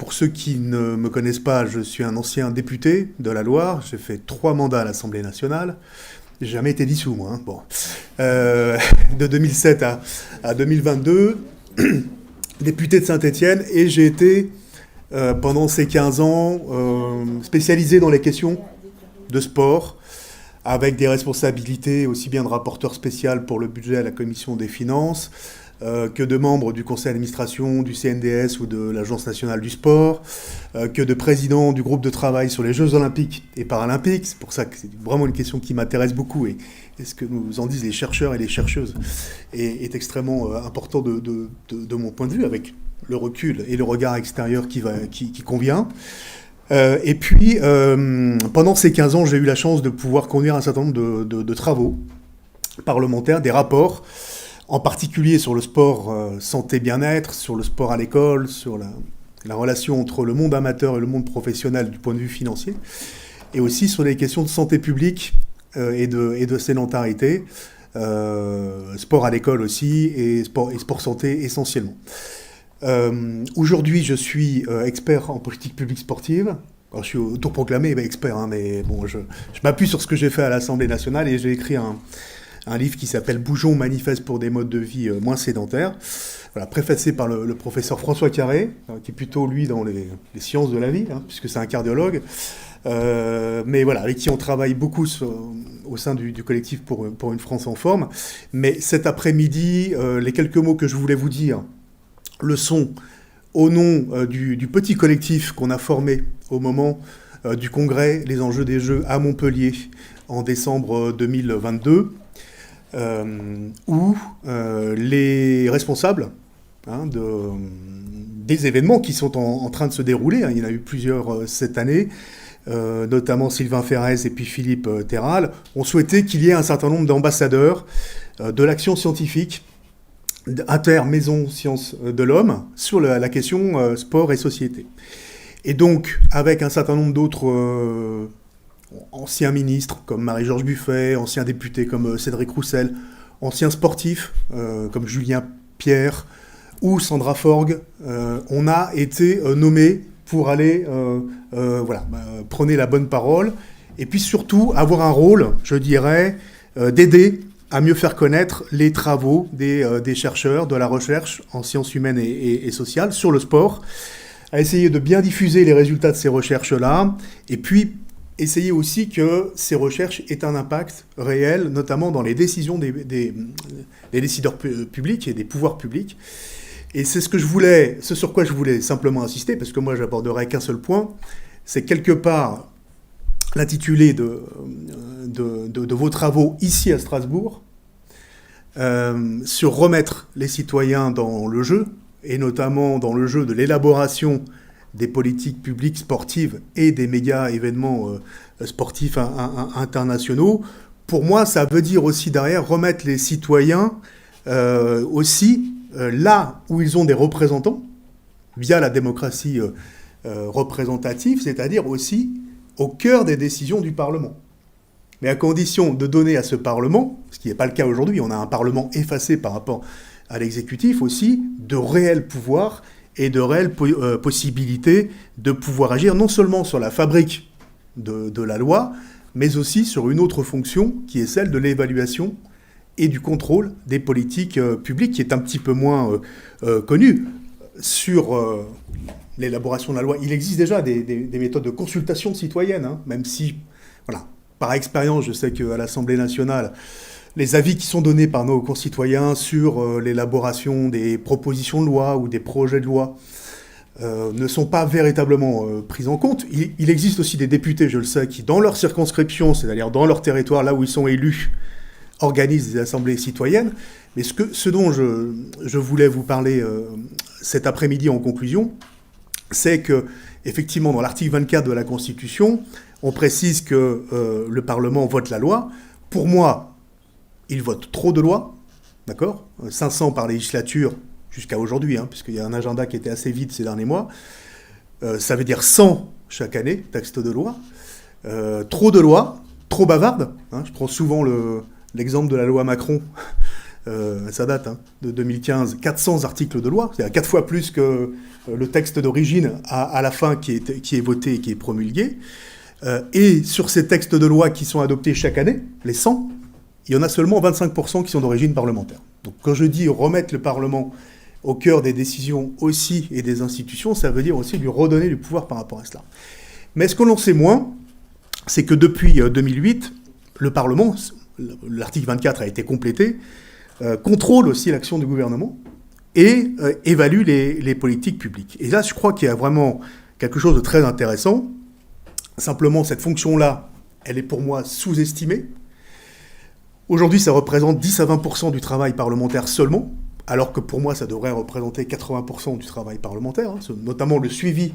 Pour ceux qui ne me connaissent pas, je suis un ancien député de la Loire. J'ai fait 3 mandats à l'Assemblée nationale. J'ai jamais été dissous, moi. Hein. Bon. De 2007 à 2022, député de Saint-Étienne. Et j'ai été, pendant ces 15 ans, spécialisé dans les questions de sport, avec des responsabilités aussi bien de rapporteur spécial pour le budget à la Commission des finances, que de membres du conseil d'administration du CNDS ou de l'Agence nationale du sport, que de président du groupe de travail sur les Jeux olympiques et paralympiques. C'est pour ça que c'est vraiment une question qui m'intéresse beaucoup. Et ce que nous en disent les chercheurs et les chercheuses est extrêmement important de mon point de vue, avec le recul et le regard extérieur qui convient. Et puis, pendant ces 15 ans, j'ai eu la chance de pouvoir conduire un certain nombre de travaux parlementaires, des rapports, en particulier sur le sport santé-bien-être, sur le sport à l'école, sur la relation entre le monde amateur et le monde professionnel du point de vue financier, et aussi sur les questions de santé publique et de sédentarité, sport à l'école aussi, et sport santé essentiellement. Aujourd'hui, je suis expert en politique publique sportive. Alors, je suis autoproclamé expert, hein, mais bon, je m'appuie sur ce que j'ai fait à l'Assemblée nationale et j'ai écrit un livre qui s'appelle « Bougeons, manifeste pour des modes de vie moins sédentaires », voilà, préfacé par le professeur François Carré, qui est plutôt, lui, dans les sciences de la vie, hein, puisque c'est un cardiologue, mais voilà, avec qui on travaille beaucoup au sein du collectif pour une France en forme. Mais cet après-midi, les quelques mots que je voulais vous dire le sont au nom du petit collectif qu'on a formé au moment du congrès Les Enjeux des Jeux à Montpellier en décembre 2022, où les responsables des événements qui sont en train de se dérouler, hein, il y en a eu plusieurs cette année, notamment Sylvain Ferrez et puis Philippe Terral, ont souhaité qu'il y ait un certain nombre d'ambassadeurs de l'action scientifique Inter-Maison Sciences de l'Homme sur la question sport et société. Et donc, avec un certain nombre d'autres anciens ministres, comme Marie-Georges Buffet, anciens députés comme Cédric Roussel, anciens sportifs, comme Julien Pierre ou Sandra Forgue, on a été nommés pour aller prôner la bonne parole, et puis surtout avoir un rôle, je dirais, d'aider à mieux faire connaître les travaux des chercheurs de la recherche en sciences humaines et sociales sur le sport, à essayer de bien diffuser les résultats de ces recherches-là, et puis essayer aussi que ces recherches aient un impact réel, notamment dans les décisions des décideurs publics et des pouvoirs publics. Et c'est ce sur quoi je voulais simplement insister, parce que moi j'aborderai qu'un seul point, c'est quelque part l'intitulé de vos travaux ici à Strasbourg, sur remettre les citoyens dans le jeu, et notamment dans le jeu de l'élaboration des politiques publiques sportives et des méga événements sportifs internationaux. Pour moi, ça veut dire aussi derrière remettre les citoyens aussi là où ils ont des représentants, via la démocratie représentative, c'est-à-dire aussi au cœur des décisions du Parlement. Mais à condition de donner à ce Parlement, ce qui n'est pas le cas aujourd'hui, on a un Parlement effacé par rapport à l'exécutif aussi, de réels pouvoirs et de réelles possibilités de pouvoir agir non seulement sur la fabrique de la loi, mais aussi sur une autre fonction qui est celle de l'évaluation et du contrôle des politiques publiques, qui est un petit peu moins connue. Sur l'élaboration de la loi, il existe déjà des méthodes de consultation citoyenne, hein, même si, voilà, par expérience, je sais qu'à l'Assemblée nationale, les avis qui sont donnés par nos concitoyens sur l'élaboration des propositions de loi ou des projets de loi ne sont pas véritablement pris en compte. Il existe aussi des députés, je le sais, qui, dans leur circonscription, c'est-à-dire dans leur territoire, là où ils sont élus, organisent des assemblées citoyennes. Mais ce dont je voulais vous parler cet après-midi en conclusion, c'est que, effectivement, dans l'article 24 de la Constitution, on précise que le Parlement vote la loi. Pour moi, il vote trop de lois, d'accord ? 500 par législature jusqu'à aujourd'hui, hein, puisqu'il y a un agenda qui était assez vide ces derniers mois. Ça veut dire 100 chaque année, texte de loi. Trop de lois, trop bavardes. Hein, je prends souvent l'exemple de la loi Macron ça date de 2015, 400 articles de loi, c'est-à-dire 4 fois plus que le texte d'origine à la fin qui est voté et qui est promulgué. Et sur ces textes de loi qui sont adoptés chaque année, les 100, il y en a seulement 25% qui sont d'origine parlementaire. Donc quand je dis remettre le Parlement au cœur des décisions aussi et des institutions, ça veut dire aussi lui redonner du pouvoir par rapport à cela. Mais ce que l'on sait moins, c'est que depuis 2008, le Parlement, l'article 24 a été complété, contrôle aussi l'action du gouvernement et évalue les politiques publiques. Et là, je crois qu'il y a vraiment quelque chose de très intéressant. Simplement, cette fonction-là, elle est pour moi sous-estimée. Aujourd'hui, ça représente 10 à 20% du travail parlementaire seulement, alors que pour moi, ça devrait représenter 80% du travail parlementaire, notamment le suivi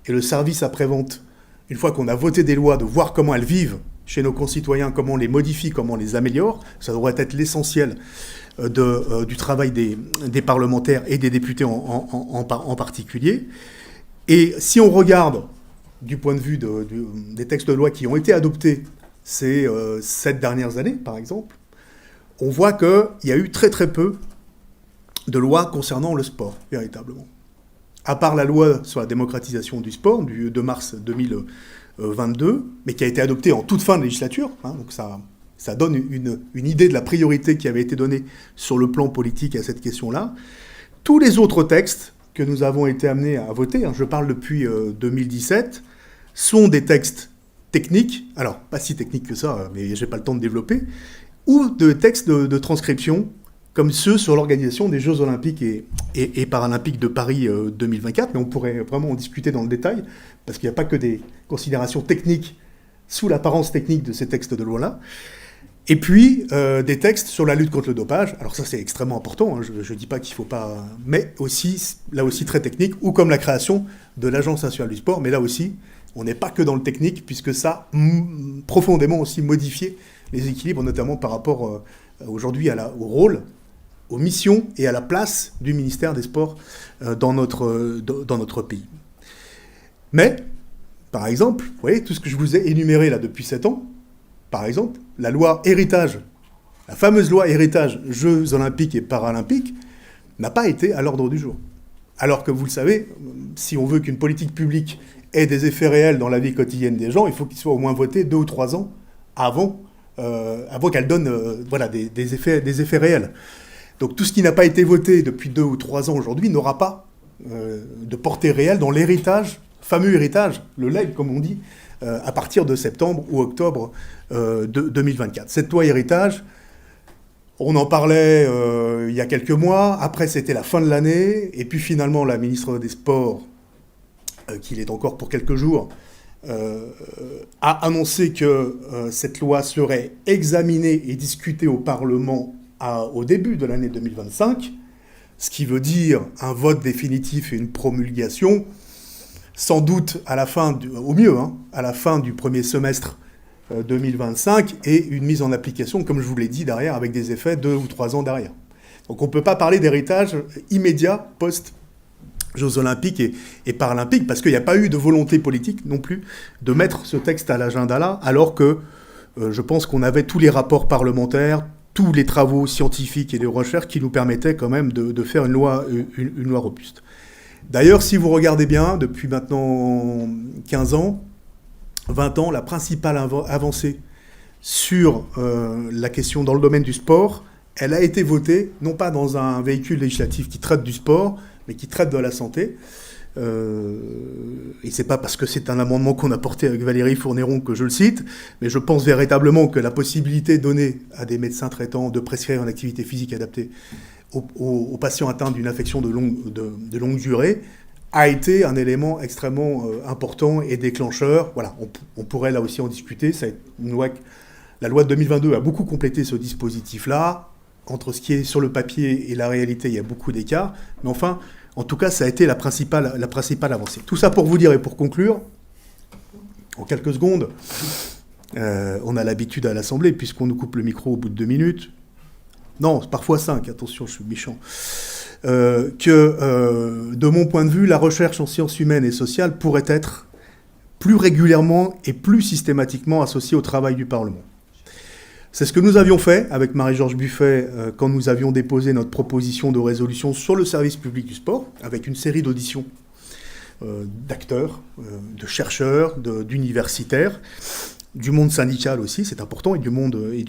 et le service après-vente, une fois qu'on a voté des lois, de voir comment elles vivent chez nos concitoyens, comment on les modifie, comment on les améliore. Ça devrait être l'essentiel du travail des parlementaires et des députés en particulier. Et si on regarde du point de vue des textes de loi qui ont été adoptés ces 7 dernières années, par exemple, on voit qu'il y a eu très très peu de lois concernant le sport, véritablement. À part la loi sur la démocratisation du sport du 2 mars 2022, mais qui a été adoptée en toute fin de législature, donc ça donne une idée de la priorité qui avait été donnée sur le plan politique à cette question-là. Tous les autres textes que nous avons été amenés à voter, je parle depuis 2017, sont des textes techniques, alors pas si techniques que ça, mais j'ai pas le temps de développer, ou de textes de transcription, comme ceux sur l'organisation des Jeux Olympiques et Paralympiques de Paris 2024, mais on pourrait vraiment en discuter dans le détail, parce qu'il n'y a pas que des considérations techniques sous l'apparence technique de ces textes de loi-là, et puis des textes sur la lutte contre le dopage. Alors ça, c'est extrêmement important, je ne dis pas qu'il ne faut pas... Mais aussi, là aussi très technique, ou comme la création de l'Agence nationale du sport, mais là aussi, on n'est pas que dans le technique, puisque ça a profondément aussi modifié les équilibres, notamment par rapport aujourd'hui au rôle, aux missions et à la place du ministère des Sports dans notre pays. Mais, par exemple, vous voyez, tout ce que je vous ai énuméré là depuis 7 ans, par exemple, la loi héritage, la fameuse loi héritage Jeux Olympiques et Paralympiques, n'a pas été à l'ordre du jour. Alors que vous le savez, si on veut qu'une politique publique ait des effets réels dans la vie quotidienne des gens, il faut qu'il soit au moins voté 2 ou 3 ans avant qu'elle donne des effets réels. Donc tout ce qui n'a pas été voté depuis 2 ou 3 ans aujourd'hui n'aura pas de portée réelle dans l'héritage, fameux héritage, le legs comme on dit, à partir de septembre ou octobre 2024. Cette loi héritage, on en parlait il y a quelques mois, après c'était la fin de l'année, et puis finalement la ministre des Sports, qui l'est encore pour quelques jours, a annoncé que cette loi serait examinée et discutée au Parlement au début de l'année 2025, ce qui veut dire un vote définitif et une promulgation, sans doute à la fin, au mieux, à la fin du premier semestre 2025, et une mise en application, comme je vous l'ai dit, derrière, avec des effets 2 ou 3 ans derrière. Donc on ne peut pas parler d'héritage immédiat post-Jeux Olympiques et Paralympiques, parce qu'il n'y a pas eu de volonté politique non plus de mettre ce texte à l'agenda là, alors que je pense qu'on avait tous les rapports parlementaires, tous les travaux scientifiques et de recherche qui nous permettaient quand même de faire une loi robuste. D'ailleurs, si vous regardez bien, depuis maintenant 15 ans, 20 ans, la principale avancée sur la question dans le domaine du sport, elle a été votée, non pas dans un véhicule législatif qui traite du sport, mais qui traite de la santé. Et c'est pas parce que c'est un amendement qu'on a porté avec Valérie Fournéron que je le cite, mais je pense véritablement que la possibilité donnée à des médecins traitants de prescrire une activité physique adaptée aux patients atteints d'une affection de longue durée a été un élément extrêmement important et déclencheur. Voilà, on pourrait là aussi en discuter. La loi de 2022 a beaucoup complété ce dispositif-là. Entre ce qui est sur le papier et la réalité, il y a beaucoup d'écarts. Mais enfin, en tout cas, ça a été la principale avancée. Tout ça pour vous dire et pour conclure, en quelques secondes, on a l'habitude à l'Assemblée, puisqu'on nous coupe le micro au bout de 2 minutes. Non, parfois 5, attention, je suis méchant. De mon point de vue, la recherche en sciences humaines et sociales pourrait être plus régulièrement et plus systématiquement associée au travail du Parlement. C'est ce que nous avions fait avec Marie-Georges Buffet quand nous avions déposé notre proposition de résolution sur le service public du sport, avec une série d'auditions d'acteurs, de chercheurs, d'universitaires, du monde syndical aussi, c'est important, et du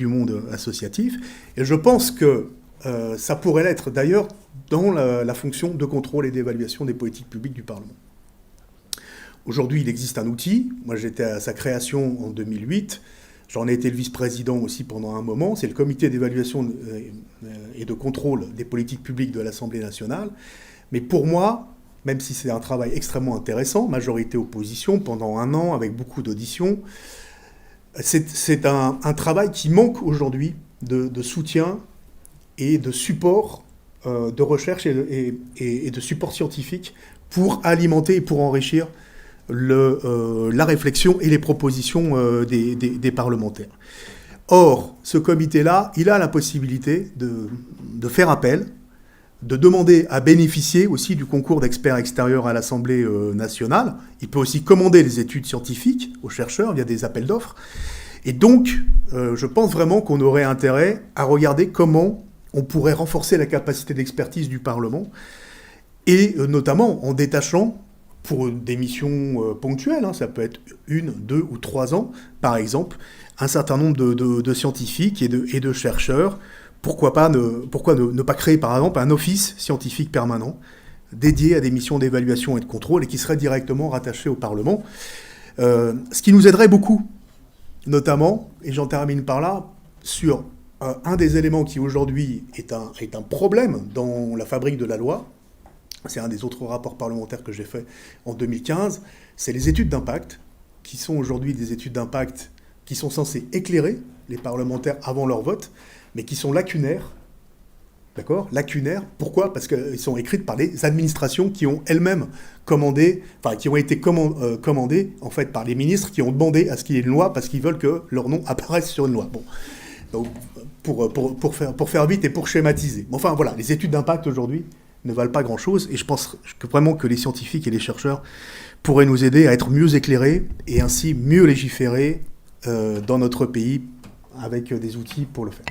monde associatif. Et je pense que ça pourrait l'être d'ailleurs dans la fonction de contrôle et d'évaluation des politiques publiques du Parlement. Aujourd'hui, il existe un outil. Moi, j'étais à sa création en 2008. J'en ai été le vice-président aussi pendant un moment. C'est le comité d'évaluation et de contrôle des politiques publiques de l'Assemblée nationale. Mais pour moi, même si c'est un travail extrêmement intéressant, majorité-opposition pendant un an, avec beaucoup d'auditions, c'est un travail qui manque aujourd'hui de soutien et de support de recherche et de support scientifique pour alimenter et pour enrichir la réflexion et les propositions des parlementaires. Or, ce comité-là, il a la possibilité de faire appel, de demander à bénéficier aussi du concours d'experts extérieurs à l'Assemblée nationale. Il peut aussi commander les études scientifiques aux chercheurs via des appels d'offres. Et donc, je pense vraiment qu'on aurait intérêt à regarder comment on pourrait renforcer la capacité d'expertise du Parlement, et notamment en détachant, pour des missions ponctuelles, ça peut être 1, 2 ou 3 ans, par exemple, un certain nombre de scientifiques et de chercheurs. Pourquoi ne pas créer, par exemple, un office scientifique permanent dédié à des missions d'évaluation et de contrôle et qui serait directement rattaché au Parlement, ce qui nous aiderait beaucoup, notamment, et j'en termine par là, sur un des éléments qui aujourd'hui est un problème dans la fabrique de la loi. C'est un des autres rapports parlementaires que j'ai fait en 2015, c'est les études d'impact, qui sont aujourd'hui des études d'impact qui sont censées éclairer les parlementaires avant leur vote, mais qui sont lacunaires. D'accord ? Lacunaires. Pourquoi ? Parce qu'elles sont écrites par des administrations qui ont elles-mêmes commandé, enfin qui ont été commandées en fait par les ministres qui ont demandé à ce qu'il y ait une loi parce qu'ils veulent que leur nom apparaisse sur une loi. Bon, donc pour faire vite et pour schématiser. Enfin voilà, les études d'impact aujourd'hui ne valent pas grand-chose, et je pense vraiment que les scientifiques et les chercheurs pourraient nous aider à être mieux éclairés et ainsi mieux légiférer dans notre pays avec des outils pour le faire.